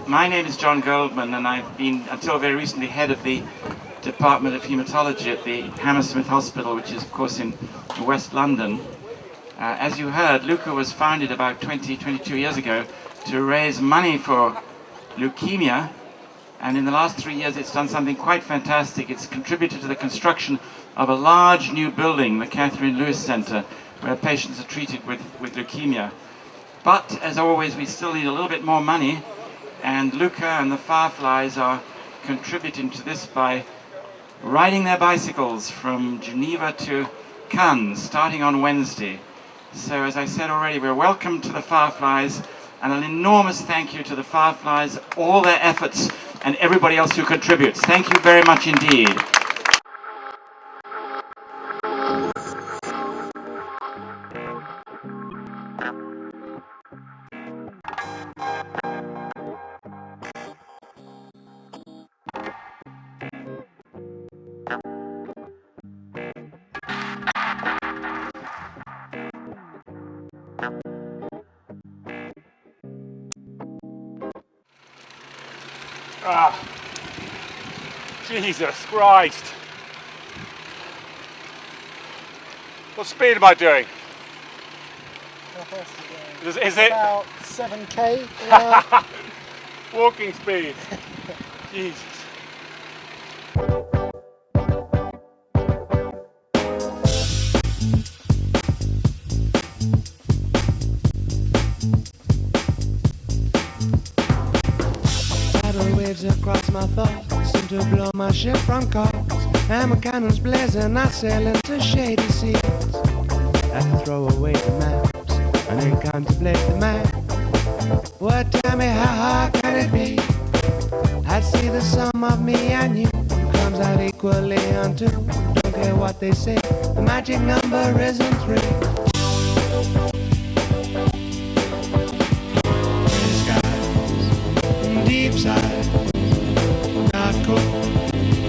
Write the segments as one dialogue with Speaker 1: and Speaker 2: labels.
Speaker 1: My name is John Goldman, and I've been, until very recently, head of the Department of Haematology at the Hammersmith Hospital, which is, of course, in West London. As you heard, Luca was founded about 22 years ago to raise money for leukemia, and in the last 3 years it's done something quite fantastic. It's contributed to the construction of a large new building, the Catherine Lewis Centre, where patients are treated with leukemia. But, as always, we still need a little bit more money, and Luca and the Fireflies are contributing to this by riding their bicycles from Geneva to Cannes, starting on Wednesday. So, as I said already, we're welcome to the Fireflies, and an enormous thank you to the Fireflies, all their efforts, and everybody else who contributes. Thank you very much indeed.
Speaker 2: Jesus Christ! What speed am I doing?
Speaker 3: How fast are you going?
Speaker 2: Is it?
Speaker 3: About 7k. Yeah.
Speaker 2: Walking speed. Jesus.
Speaker 4: Tidal waves across my thoughts seem to blow my ship from course. Hammer cannons blazing, I sail into shady seas. I throw away the maps and then contemplate the map. What, tell me, how hard can it be? I see the sum of me and you comes out equally unto. Don't care what they say, the magic number isn't 3. Deep side, not cold,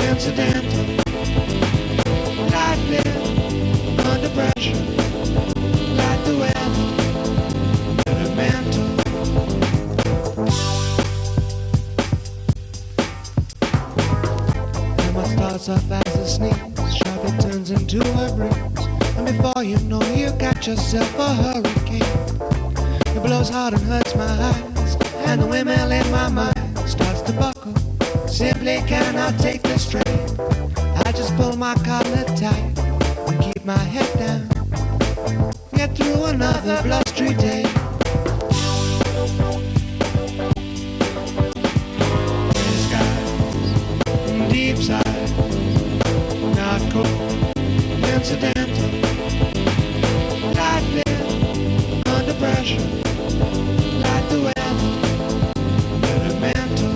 Speaker 4: incidental, lightly, under pressure, like the weather, elemental. And what starts off as a sneeze, sharply turns into a breeze, and before you know, you got yourself a hurricane. It blows hard and hurts my eyes, and the windmill in my mind starts to buckle. Simply cannot take the strain. I just pull my collar tight and keep my head down. Get through another blustery day. Skies, deep side, not cold, incidental, lightly, under pressure, like the weather, elemental.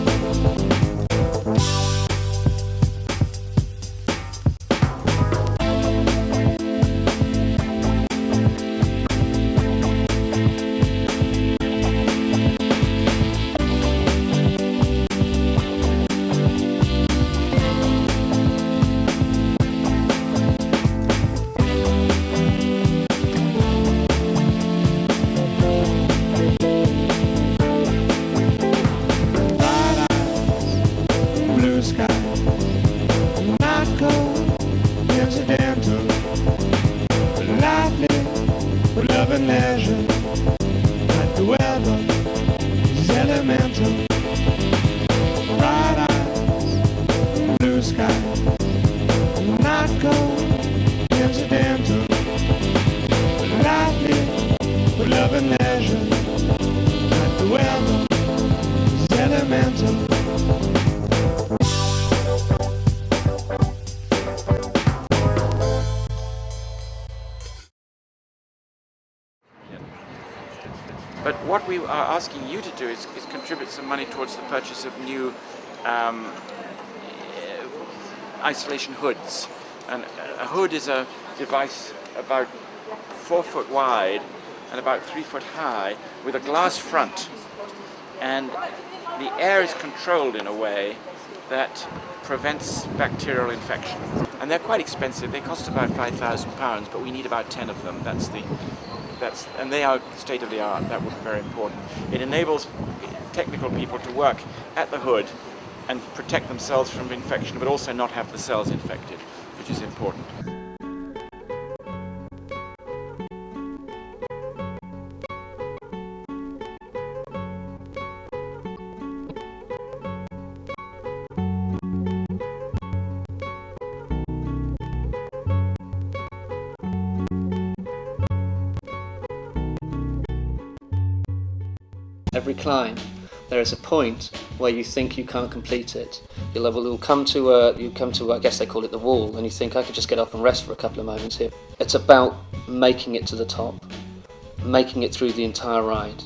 Speaker 1: But what we are asking you to do is contribute some money towards the purchase of new isolation hoods. And a hood is a device about 4 foot wide and about 3 foot high with a glass front. And the air is controlled in a way that prevents bacterial infection. And they're quite expensive. They cost about £5,000, but we need about 10 of them. And they are state of the art. That would be very important. It enables technical people to work at the hood and protect themselves from infection, but also not have the cells infected, which is important.
Speaker 5: Every climb, there is a point where you think you can't complete it. You'll come to I guess they call it the wall, and you think, I could just get up and rest for a couple of moments here. It's about making it to the top, making it through the entire ride,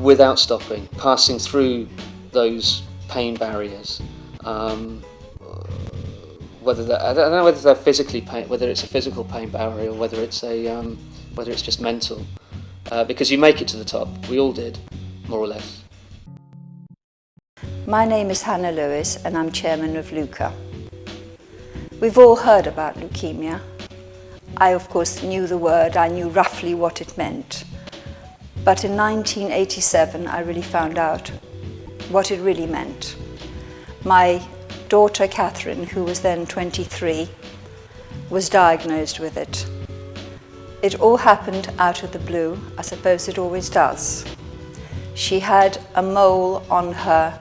Speaker 5: without stopping, passing through those pain barriers. I don't know whether they're physically pain, whether it's a physical pain barrier or whether it's just mental. Because you make it to the top. We all did, more or less.
Speaker 6: My name is Hannah Lewis and I'm chairman of LUCA. We've all heard about leukemia. I of course knew the word, I knew roughly what it meant. But in 1987 I really found out what it really meant. My daughter Catherine, who was then 23, was diagnosed with it. It all happened out of the blue, I suppose it always does. She had a mole on her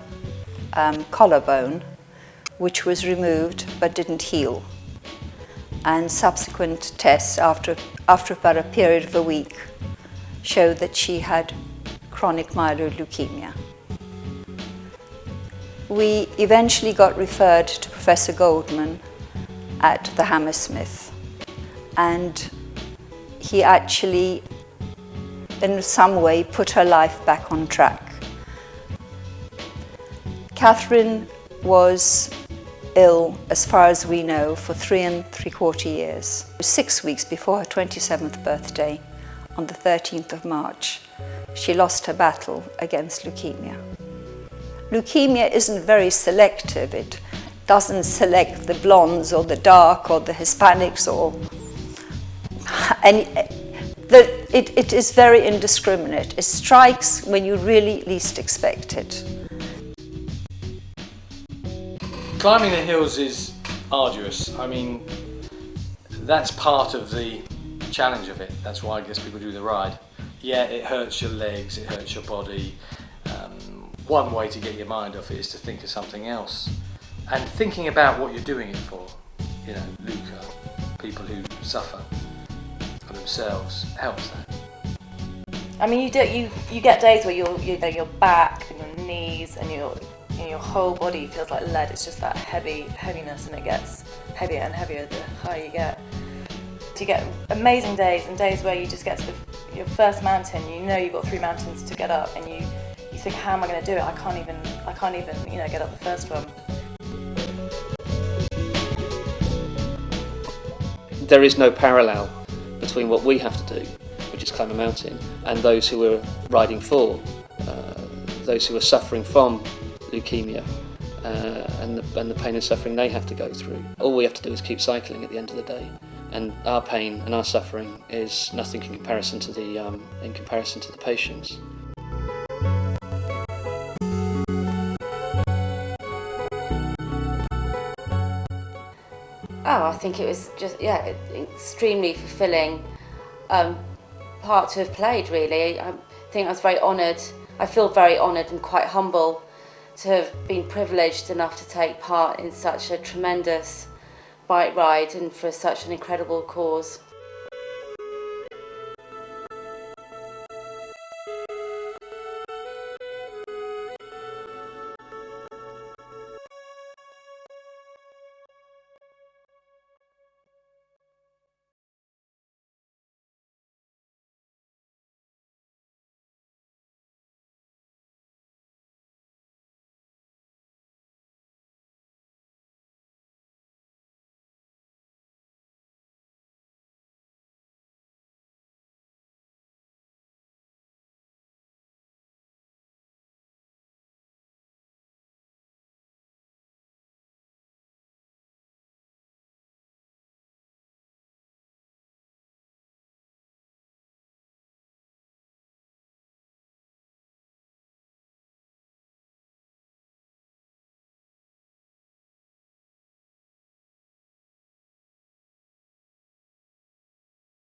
Speaker 6: collarbone, which was removed but didn't heal. And subsequent tests after about a period of a week showed that she had chronic myeloid leukemia. We eventually got referred to Professor Goldman at the Hammersmith, and he actually, in some way, put her life back on track. Catherine was ill, as far as we know, for 3 3/4 years. 6 weeks before her 27th birthday, on the 13th of March, she lost her battle against leukemia. Leukemia isn't very selective. It doesn't select the blondes or the dark or the Hispanics or it is very indiscriminate. It strikes when you really least expect it.
Speaker 7: Climbing the hills is arduous. I mean, that's part of the challenge of it. That's why I guess people do the ride. Yeah, it hurts your legs, it hurts your body. One way to get your mind off it is to think of something else. And thinking about what you're doing it for, you know, LUCA, people who suffer themselves, helps that.
Speaker 8: I mean, you get days where your back and your knees and your whole body feels like lead. It's just that heaviness, and it gets heavier and heavier the higher you get. You get amazing days and days where you just get to your first mountain. You know you've got 3 mountains to get up, and you think, how am I going to do it? I can't even get up the first one.
Speaker 5: There is no parallel between what we have to do, which is climb a mountain, and those who are riding for, those who are suffering from leukemia and the pain and suffering they have to go through. All we have to do is keep cycling at the end of the day, and our pain and our suffering is nothing in comparison to the patients.
Speaker 9: Oh, I think it was just, extremely fulfilling part to have played, really. I think I was very honoured. I feel very honoured and quite humble to have been privileged enough to take part in such a tremendous bike ride and for such an incredible cause.